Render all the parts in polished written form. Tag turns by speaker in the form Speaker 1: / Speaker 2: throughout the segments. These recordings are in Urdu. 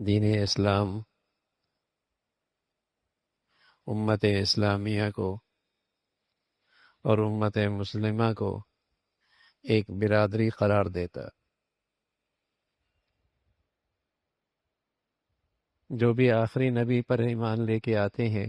Speaker 1: دین اسلام امت اسلامیہ کو اور امت مسلمہ کو ایک برادری قرار دیتا۔ جو بھی آخری نبی پر ایمان لے کے آتے ہیں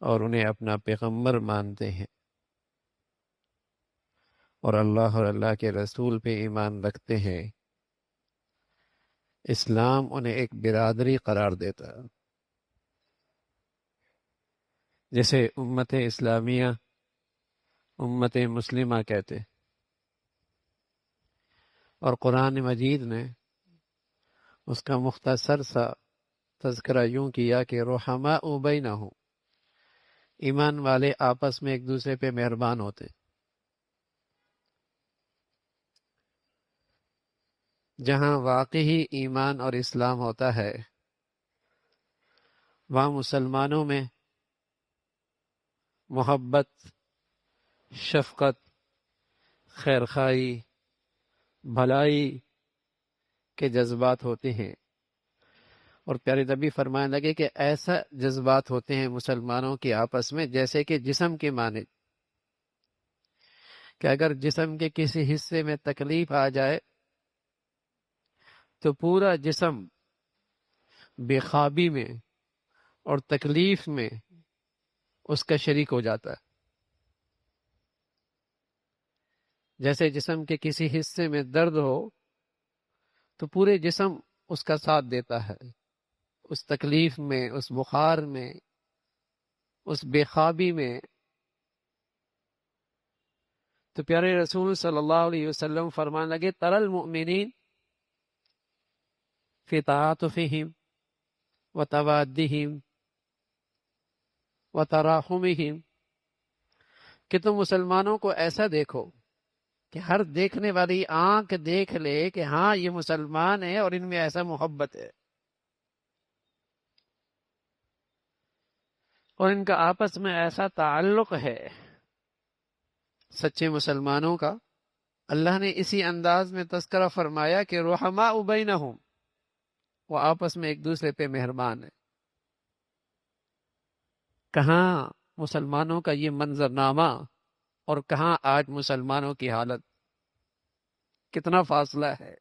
Speaker 1: اور انہیں اپنا پیغمبر مانتے ہیں اور اللہ کے رسول پہ ایمان رکھتے ہیں، اسلام انہیں ایک برادری قرار دیتا۔ جیسے امت اسلامیہ امت مسلمہ کہتے، اور قرآن مجید نے اس کا مختصر سا تذکرہ یوں کیا کہ رحماء بینہم، ایمان والے آپس میں ایک دوسرے پہ مہربان ہوتے۔ جہاں واقعی ایمان اور اسلام ہوتا ہے وہاں مسلمانوں میں محبت، شفقت، خیرخواہی، بھلائی کے جذبات ہوتے ہیں، اور پیارے نبی فرمانے لگے کہ ایسا جذبات ہوتے ہیں مسلمانوں کے آپس میں جیسے کہ جسم کے مانند، کہ اگر جسم کے کسی حصے میں تکلیف آ جائے تو پورا جسم بے خوابی میں اور تکلیف میں اس کا شریک ہو جاتا ہے۔ جیسے جسم کے کسی حصے میں درد ہو تو پورے جسم اس کا ساتھ دیتا ہے، اس تکلیف میں، اس بخار میں، اس بے خوابی میں۔ تو پیارے رسول صلی اللہ علیہ وسلم فرمان لگے تر المؤمنین فی تعاطفہم وتوادہم وتراحمہم، کہ تم مسلمانوں کو ایسا دیکھو کہ ہر دیکھنے والی آنکھ دیکھ لے کہ ہاں یہ مسلمان ہے اور ان میں ایسا محبت ہے، اور ان کا آپس میں ایسا تعلق ہے سچے مسلمانوں کا۔ اللہ نے اسی انداز میں تذکرہ فرمایا کہ رحماء بینہم، وہ آپس میں ایک دوسرے پہ مہربان ہے۔ کہاں مسلمانوں کا یہ منظرنامہ اور کہاں آج مسلمانوں کی حالت، کتنا فاصلہ ہے۔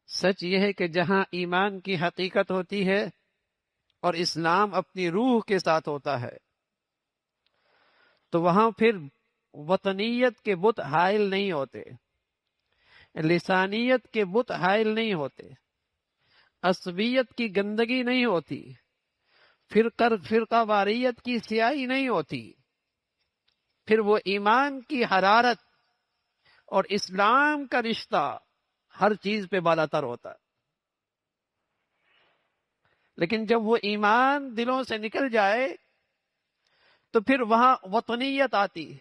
Speaker 1: سچ یہ ہے کہ جہاں ایمان کی حقیقت ہوتی ہے اور اسلام اپنی روح کے ساتھ ہوتا ہے تو وہاں پھر وطنیت کے بت حائل نہیں ہوتے، لسانیت کے بت حائل نہیں ہوتے، عصبیت کی گندگی نہیں ہوتی، فرقہ واریت کی سیاہی نہیں ہوتی، پھر وہ ایمان کی حرارت اور اسلام کا رشتہ ہر چیز پہ بالا تر ہوتا ہے۔ لیکن جب وہ ایمان دلوں سے نکل جائے تو پھر وہاں وطنیت آتی ہے،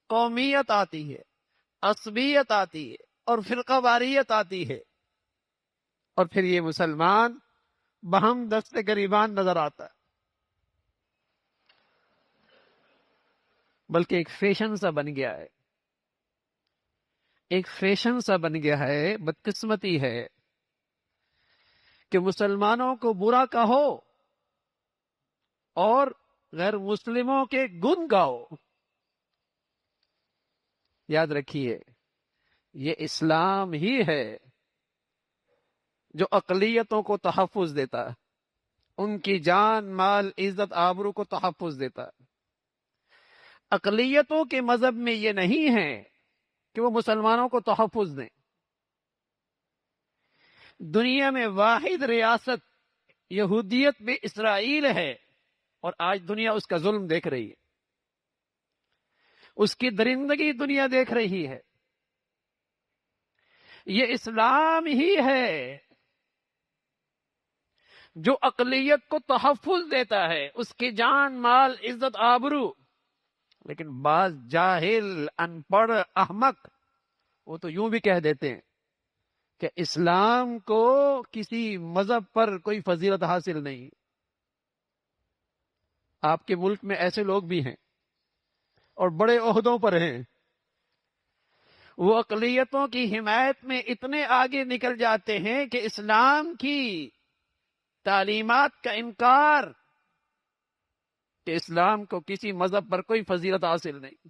Speaker 1: قومیت آتی ہے، عصبیت آتی ہے اور فرقہ واریت آتی ہے، اور پھر یہ مسلمان بہم دست گریبان نظر آتا ہے، بلکہ ایک فیشن سا بن گیا ہے، ایک فیشن سا بن گیا ہے۔ بدقسمتی ہے کہ مسلمانوں کو برا کہو اور غیر مسلموں کے گن گاؤ۔ یاد رکھیے یہ اسلام ہی ہے جو اقلیتوں کو تحفظ دیتا ہے، ان کی جان، مال، عزت، آبرو کو تحفظ دیتا ہے۔ اقلیتوں کے مذہب میں یہ نہیں ہے کہ وہ مسلمانوں کو تحفظ دیں۔ دنیا میں واحد ریاست یہودیت میں اسرائیل ہے، اور آج دنیا اس کا ظلم دیکھ رہی ہے، اس کی درندگی دنیا دیکھ رہی ہے۔ یہ اسلام ہی ہے جو اقلیت کو تحفظ دیتا ہے، اس کی جان، مال، عزت، آبرو۔ لیکن بعض جاہل، ان پڑھ، احمق وہ تو یوں بھی کہہ دیتے ہیں کہ اسلام کو کسی مذہب پر کوئی فضیلت حاصل نہیں۔ آپ کے ملک میں ایسے لوگ بھی ہیں اور بڑے عہدوں پر ہیں، وہ اقلیتوں کی حمایت میں اتنے آگے نکل جاتے ہیں کہ اسلام کی تعلیمات کا انکار، کہ اسلام کو کسی مذہب پر کوئی فضیلت حاصل نہیں،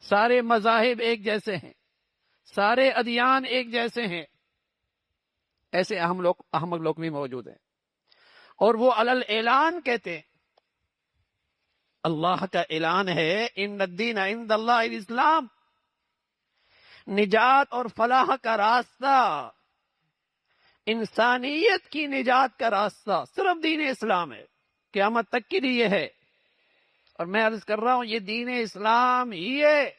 Speaker 1: سارے مذاہب ایک جیسے ہیں، سارے ادیان ایک جیسے ہیں، ایسے احمق لوگ بھی موجود ہیں۔ اور وہ علل اعلان کہتے ہیں، اللہ کا اعلان ہے ان الدین عند اللہ الاسلام، نجات اور فلاح کا راستہ، انسانیت کی نجات کا راستہ صرف دین اسلام ہے، قیامت تک کے لیے ہے۔ اور میں عرض کر رہا ہوں یہ دین اسلام ہی ہے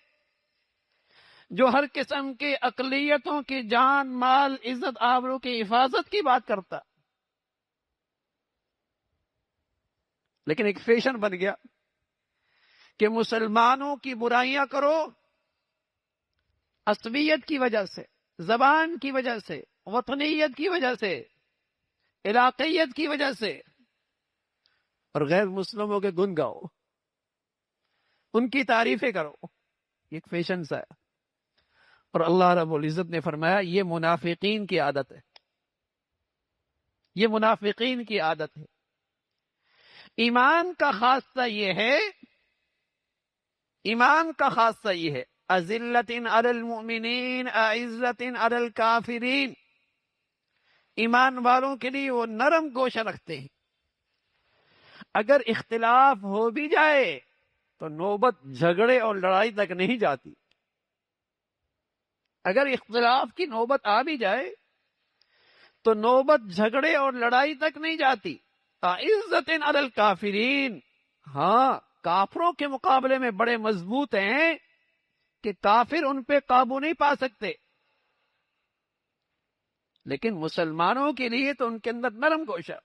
Speaker 1: جو ہر قسم کے اقلیتوں کی جان مال عزت آبرو کی حفاظت کی بات کرتا، لیکن ایک فیشن بن گیا کہ مسلمانوں کی برائیاں کرو عصبیت کی وجہ سے، زبان کی وجہ سے، وطنیت کی وجہ سے، علاقیت کی وجہ سے، اور غیر مسلموں کے گن گاؤ، ان کی تعریفیں کرو، یہ ایک فیشن سا ہے۔ اور اللہ رب العزت نے فرمایا یہ منافقین کی عادت ہے، یہ منافقین کی عادت ہے۔ ایمان کا خاصہ یہ ہے، ایمان کا خاصہ یہ ہے اذلۃ علی المؤمنین اعزۃ علی الکافرین، ایمان والوں کے لیے وہ نرم گوشہ رکھتے ہیں، اگر اختلاف ہو بھی جائے تو نوبت جھگڑے اور لڑائی تک نہیں جاتی، اگر اختلاف کی نوبت آ بھی جائے تو نوبت جھگڑے اور لڑائی تک نہیں جاتی۔ اعزۃ علی الکافرین، ہاں کافروں کے مقابلے میں بڑے مضبوط ہیں کہ کافر ان پہ قابو نہیں پا سکتے، لیکن مسلمانوں کے لیے تو ان کے اندر نرم گوشہ،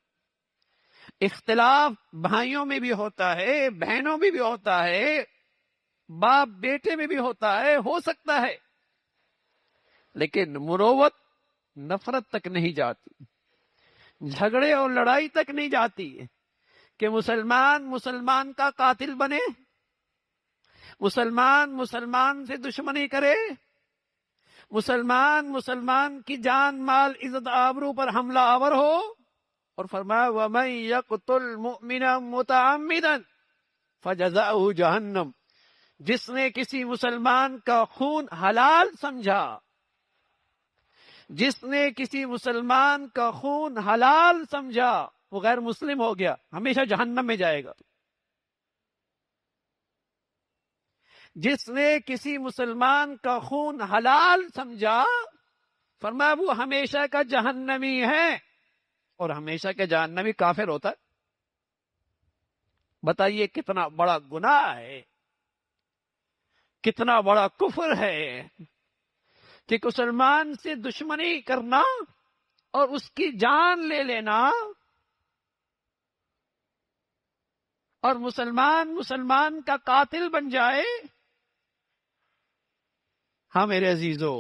Speaker 1: اختلاف بھائیوں میں بھی ہوتا ہے، بہنوں میں بھی ہوتا ہے، باپ بیٹے میں بھی ہوتا ہے، ہو سکتا ہے، لیکن مروت نفرت تک نہیں جاتی، جھگڑے اور لڑائی تک نہیں جاتی کہ مسلمان کا قاتل بنے، مسلمان سے دشمنی کرے، مسلمان کی جان مال عزت آبرو پر حملہ آور ہو۔ اور فرمایا وَمَن يَقْتُلْ مُؤْمِنًا مُتَعَمِّدًا فَجَزَاؤُهُ جَهَنَّمَ، جس نے کسی مسلمان کا خون حلال سمجھا، جس نے کسی مسلمان کا خون حلال سمجھا، وہ غیر مسلم ہو گیا، ہمیشہ جہنم میں جائے گا۔ جس نے کسی مسلمان کا خون حلال سمجھا، فرمایا وہ ہمیشہ کا جہنمی ہے۔ اور ہمیشہ کا جہنمی کافر ہوتا ہے؟ بتائیے کتنا بڑا گناہ ہے، کتنا بڑا کفر ہے کہ مسلمان سے دشمنی کرنا اور اس کی جان لے لینا، اور مسلمان کا قاتل بن جائے۔ ہاں میرے عزیزو،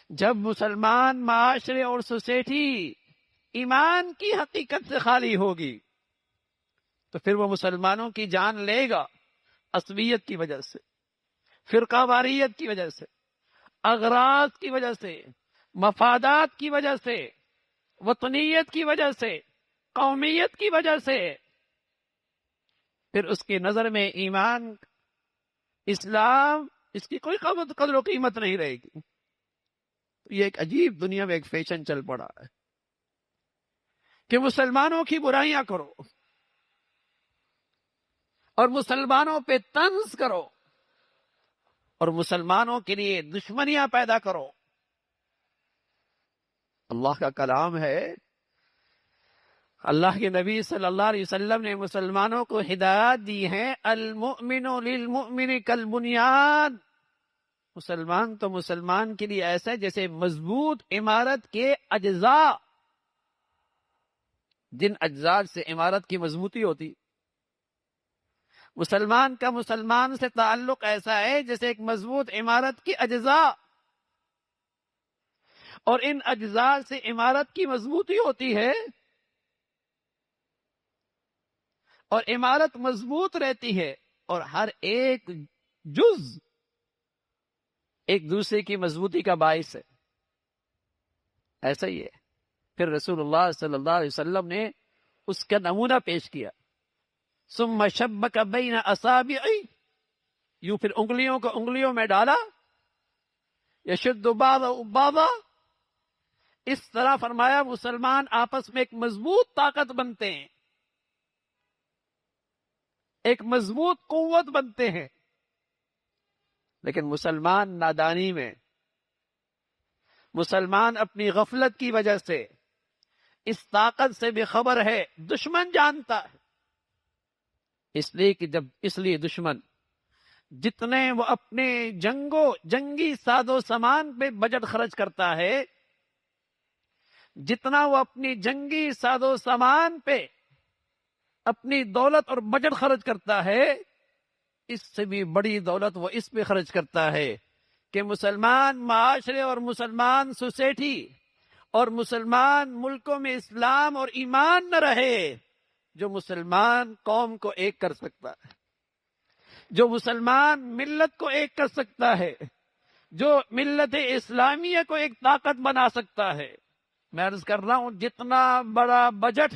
Speaker 1: جب مسلمان معاشرے اور سوسائٹی ایمان کی حقیقت سے خالی ہوگی تو پھر وہ مسلمانوں کی جان لے گا، عصبیت کی وجہ سے، فرقہ واریت کی وجہ سے، اغراض کی وجہ سے، مفادات کی وجہ سے، وطنیت کی وجہ سے، قومیت کی وجہ سے، پھر اس کی نظر میں ایمان، اسلام، اس کی کوئی قدر و قیمت نہیں رہے گی۔ یہ ایک عجیب دنیا میں ایک فیشن چل پڑا ہے کہ مسلمانوں کی برائیاں کرو اور مسلمانوں پہ طنز کرو اور مسلمانوں کے لیے دشمنیاں پیدا کرو۔ اللہ کا کلام ہے، اللہ کے نبی صلی اللہ علیہ وسلم نے مسلمانوں کو ہدایات دی ہے، المؤمن للمؤمن کالبنیان، مسلمان تو مسلمان کے لیے ایسا ہے جیسے مضبوط عمارت کے اجزاء، جن اجزاء سے عمارت کی مضبوطی ہوتی، مسلمان کا مسلمان سے تعلق ایسا ہے جیسے ایک مضبوط عمارت کی اجزاء، اور ان اجزاء سے عمارت کی مضبوطی ہوتی ہے، اور عمارت مضبوط رہتی ہے، اور ہر ایک جز ایک دوسرے کی مضبوطی کا باعث ہے. ایسا ہی ہے. پھر رسول اللہ صلی اللہ علیہ وسلم نے اس کا نمونہ پیش کیا. ثم شبک بین اصابعی، یوں پھر انگلیوں کو انگلیوں میں ڈالا. یشد بعضہ بعضا، اس طرح فرمایا مسلمان آپس میں ایک مضبوط طاقت بنتے ہیں، ایک مضبوط قوت بنتے ہیں. لیکن مسلمان نادانی میں، مسلمان اپنی غفلت کی وجہ سے اس طاقت سے بے خبر ہے. دشمن جانتا ہے، اس لیے دشمن جتنے وہ اپنے جنگی ساز و سامان پہ بجٹ خرچ کرتا ہے، جتنا وہ اپنی جنگی ساز و سامان پہ اپنی دولت اور بجٹ خرچ کرتا ہے، اس سے بھی بڑی دولت وہ اس پہ خرچ کرتا ہے کہ مسلمان معاشرے اور مسلمان سوسائٹی اور مسلمان ملکوں میں اسلام اور ایمان نہ رہے. جو مسلمان قوم کو ایک کر سکتا ہے، جو مسلمان ملت کو ایک کر سکتا ہے، جو ملت اسلامیہ کو ایک طاقت بنا سکتا ہے. میں عرض کر رہا ہوں جتنا بڑا بجٹ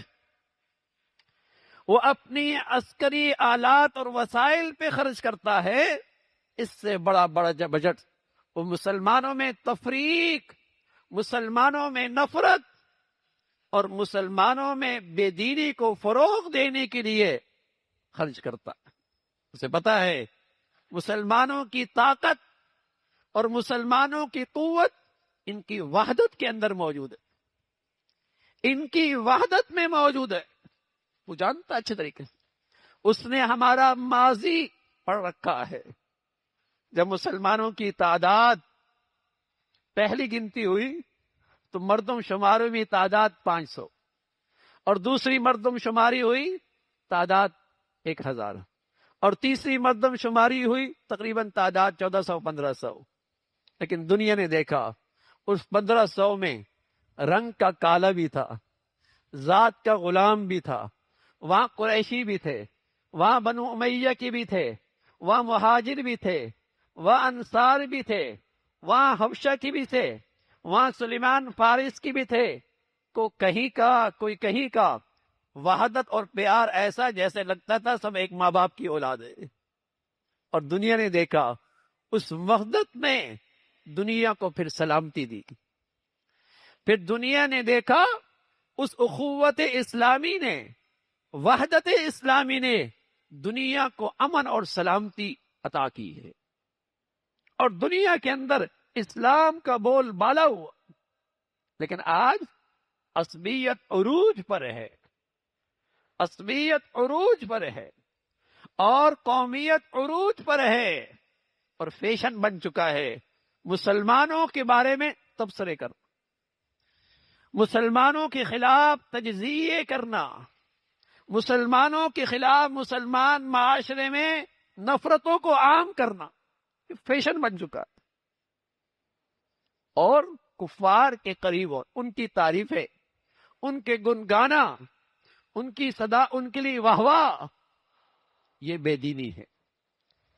Speaker 1: وہ اپنی عسکری آلات اور وسائل پہ خرچ کرتا ہے، اس سے بڑا بجٹ وہ مسلمانوں میں تفریق، مسلمانوں میں نفرت اور مسلمانوں میں بے دینی کو فروغ دینے کے لیے خرچ کرتا ہے. اسے پتا ہے مسلمانوں کی طاقت اور مسلمانوں کی قوت ان کی وحدت کے اندر موجود ہے، ان کی وحدت میں موجود ہے. وہ جانتا اچھے طریقے سے، اس نے ہمارا ماضی پڑھ رکھا ہے. جب مسلمانوں کی تعداد پہلی گنتی ہوئی تو مردم شماری میں تعداد 500 اور دوسری مردم شماری ہوئی تعداد 1000 اور تیسری مردم شماری ہوئی تقریباً تعداد 1400-1500. لیکن دنیا نے دیکھا اس 1500 میں رنگ کا کالا بھی تھا، ذات کا غلام بھی تھا، وہاں قریشی بھی تھے، وہاں بنو امیہ کی بھی تھے، وہاں مہاجر بھی تھے، وہاں انصار بھی تھے، وہاں حبشہ کی بھی تھے، وہاں سلیمان فارس کی بھی تھے. کوئی کہیں کا وحدت اور پیار ایسا جیسے لگتا تھا سب ایک ماں باپ کی اولاد ہے. اور دنیا نے دیکھا اس وحدت میں دنیا کو پھر سلامتی دی. پھر دنیا نے دیکھا اس اخوت اسلامی نے، وحدت اسلامی نے دنیا کو امن اور سلامتی عطا کی ہے، اور دنیا کے اندر اسلام کا بول بالا ہوا. لیکن آج عصبیت عروج پر ہے، عصبیت عروج پر ہے اور قومیت عروج پر ہے، اور فیشن بن چکا ہے مسلمانوں کے بارے میں تبصرے کرنا، مسلمانوں کے خلاف تجزیے کرنا، مسلمانوں کے خلاف مسلمان معاشرے میں نفرتوں کو عام کرنا. فیشن بن چکا ہے. اور کفار کے قریب ان کی تعریفیں، ان کے گنگانا، ان کی صدا، ان کے لیے واہ واہ، یہ بے دینی ہے،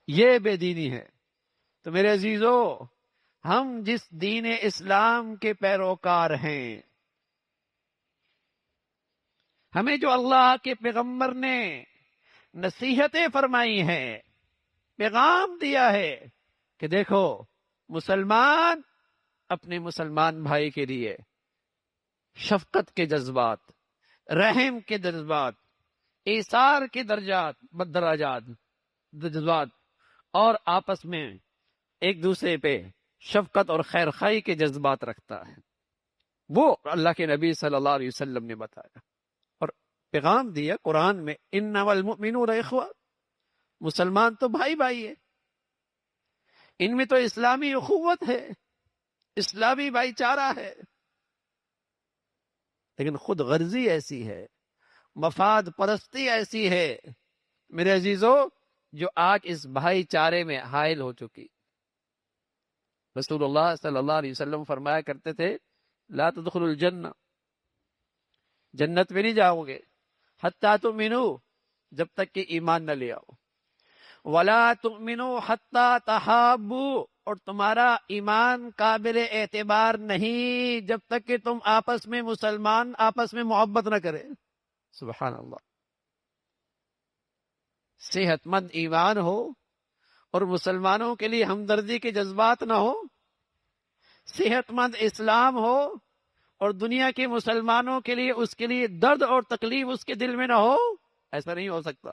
Speaker 1: یہ بے دینی ہے. تو میرے عزیزو، ہم جس دین اسلام کے پیروکار ہیں، ہمیں جو اللہ کے پیغمبر نے نصیحتیں فرمائی ہیں، پیغام دیا ہے کہ دیکھو مسلمان اپنے مسلمان بھائی کے لیے شفقت کے جذبات، رحم کے جذبات، ایثار کے درجات جذبات، اور آپس میں ایک دوسرے پہ شفقت اور خیر خواہی کے جذبات رکھتا ہے. وہ اللہ کے نبی صلی اللہ علیہ وسلم نے بتایا اور پیغام دیا قرآن میں، انما المؤمنون اخوہ، مسلمان تو بھائی بھائی ہے، ان میں تو اسلامی اخوت ہے، اسلامی بھائی چارہ ہے. لیکن خود غرضی ایسی ہے، مفاد پرستی ایسی ہے میرے عزیزو، جو آج اس بھائی چارے میں حائل ہو چکی. رسول اللہ صلی اللہ علیہ وسلم فرمایا کرتے تھے، لا تدخلوا الجنہ، جنت میں نہیں جاؤ گے، حتی تؤمنوا، جب تک کہ ایمان نہ لے آؤ، ولا تؤمنوا حتی تحابوا، اور تمہارا ایمان قابل اعتبار نہیں جب تک کہ تم آپس میں مسلمان آپس میں محبت نہ کرے. سبحان اللہ. صحت مند ایمان ہو اور مسلمانوں کے لیے ہمدردی کے جذبات نہ ہو، صحت مند اسلام ہو اور دنیا کے مسلمانوں کے لیے اس کے لیے درد اور تکلیف اس کے دل میں نہ ہو، ایسا نہیں ہو سکتا.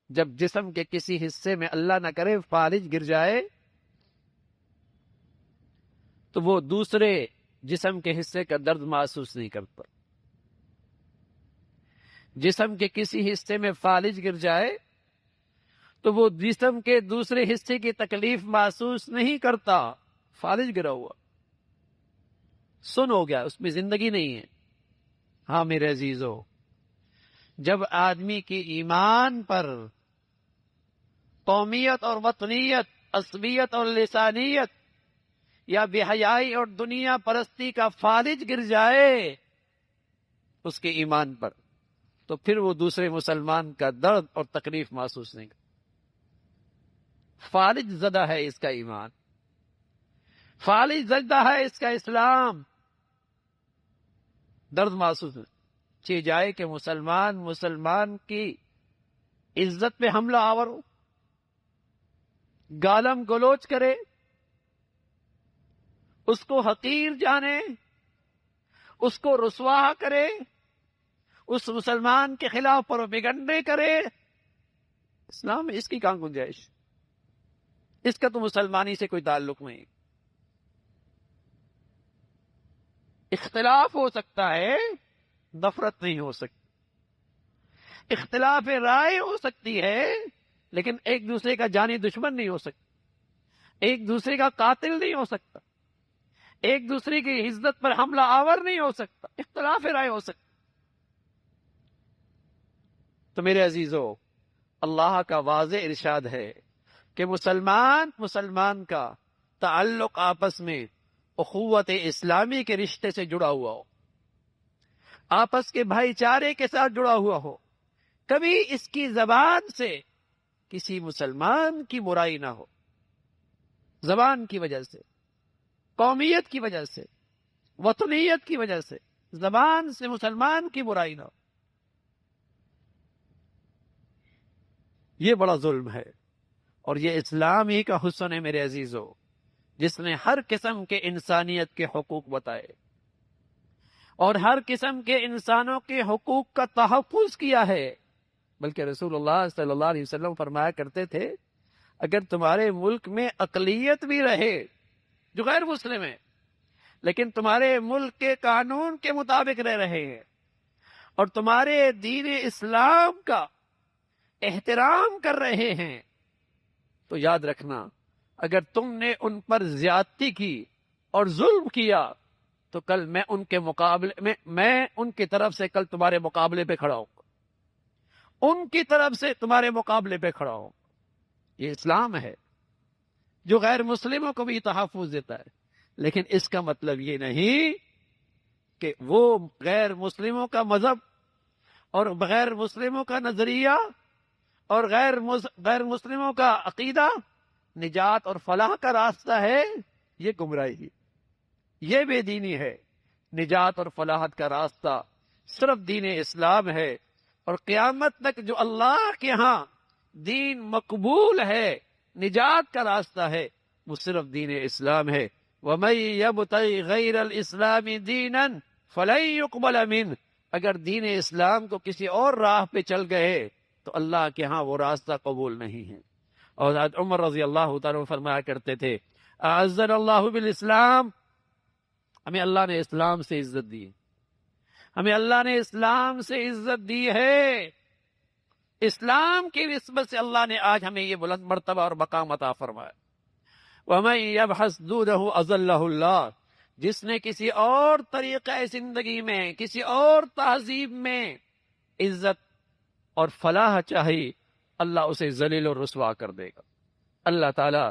Speaker 1: جب جسم کے کسی حصے میں اللہ نہ کرے فالج گر جائے تو وہ دوسرے جسم کے حصے کا درد محسوس نہیں کرتا. جسم کے کسی حصے میں فالج گر جائے تو وہ جسم کے دوسرے حصے کی تکلیف محسوس نہیں کرتا. فالج گرا ہوا سن ہو گیا، اس میں زندگی نہیں ہے. ہاں میرے عزیزو، جب آدمی کی ایمان پر قومیت اور وطنیت، عصبیت اور لسانیت یا بے حیائی اور دنیا پرستی کا فالج گر جائے اس کے ایمان پر، تو پھر وہ دوسرے مسلمان کا درد اور تکلیف محسوس نہیں کرتا. فالج زدہ ہے اس کا ایمان، فالج زدہ ہے اس کا اسلام، درد محسوس چی جائے کہ مسلمان کی عزت پہ حملہ آور ہو، گالم گلوچ کرے، اس کو حقیر جانے، اس کو رسوا کرے، اس مسلمان کے خلاف پروپیگنڈے کرے. اسلام میں اس کی کہاں گنجائش؟ اس کا تو مسلمانی سے کوئی تعلق نہیں. اختلاف ہو سکتا ہے، نفرت نہیں ہو سکتی. اختلاف رائے ہو سکتی ہے لیکن ایک دوسرے کا جانی دشمن نہیں ہو سکتا، ایک دوسرے کا قاتل نہیں ہو سکتا، ایک دوسرے کی عزت پر حملہ آور نہیں ہو سکتا. اختلاف رائے ہو سکتا. تو میرے عزیزو، اللہ کا واضح ارشاد ہے کہ مسلمان کا تعلق آپس میں اخوت اسلامی کے رشتے سے جڑا ہوا ہو، آپس کے بھائی چارے کے ساتھ جڑا ہوا ہو. کبھی اس کی زبان سے کسی مسلمان کی برائی نہ ہو، زبان کی وجہ سے، قومیت کی وجہ سے، وطنیت کی وجہ سے زبان سے مسلمان کی برائی نہ ہو. یہ بڑا ظلم ہے، اور یہ اسلام ہی کا حسن ہے میرے عزیزو، جس نے ہر قسم کے انسانیت کے حقوق بتائے اور ہر قسم کے انسانوں کے حقوق کا تحفظ کیا ہے. بلکہ رسول اللہ صلی اللہ علیہ وسلم فرمایا کرتے تھے، اگر تمہارے ملک میں اقلیت بھی رہے جو غیر مسلم ہے لیکن تمہارے ملک کے قانون کے مطابق رہ رہے ہیں اور تمہارے دین اسلام کا احترام کر رہے ہیں، تو یاد رکھنا اگر تم نے ان پر زیادتی کی اور ظلم کیا تو کل میں ان کے مقابلے میں ان کی طرف سے کل تمہارے مقابلے پہ کھڑا ہوں، ان کی طرف سے تمہارے مقابلے پہ کھڑا ہوں. یہ اسلام ہے جو غیر مسلموں کو بھی تحفظ دیتا ہے، لیکن اس کا مطلب یہ نہیں کہ وہ غیر مسلموں کا مذہب اور غیر مسلموں کا نظریہ اور غیر مسلموں کا عقیدہ نجات اور فلاح کا راستہ ہے. یہ گمراہی، یہ بے دینی ہے. نجات اور فلاحت کا راستہ صرف دین اسلام ہے، اور قیامت تک جو اللہ کے ہاں دین مقبول ہے، نجات کا راستہ ہے، وہ صرف دین اسلام ہے. وَمَن يَبْتَغِ غَيْرَ الْإِسْلَامِ دِينًا فَلَن يُقْبَلَ مِنْهُ. اگر دین اسلام کو کسی اور راہ پہ چل گئے تو اللہ کے ہاں وہ راستہ قبول نہیں ہے. اور حضرت عمر رضی اللہ تعالیٰ فرمایا کرتے تھے، اعزنا اللہ بالاسلام، ہمیں اللہ نے اسلام سے عزت دی، ہمیں اللہ نے اسلام سے عزت دی ہے. اسلام کی نسبت سے اللہ نے آج ہمیں یہ بلند مرتبہ اور مقام عطا فرمایا. وَمَن يَبْحَثْ دُونَهُ أَذَلَّهُ اللَّهُ. جس نے کسی اور طریقہ زندگی میں، کسی اور تہذیب میں عزت اور فلاح چاہی، اللہ اسے ذلیل و رسوا کر دے گا. اللہ تعالی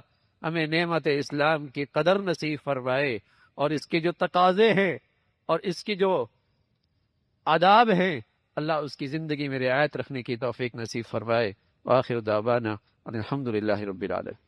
Speaker 1: ہمیں نعمت اسلام کی قدر نصیب فرمائے، اور اس کے جو تقاضے ہیں اور اس کی جو آداب ہیں، اللہ اس کی زندگی میں رعایت رکھنے کی توفیق نصیب فرمائے. وآخر دعوانا ان الحمد للہ رب العالمین.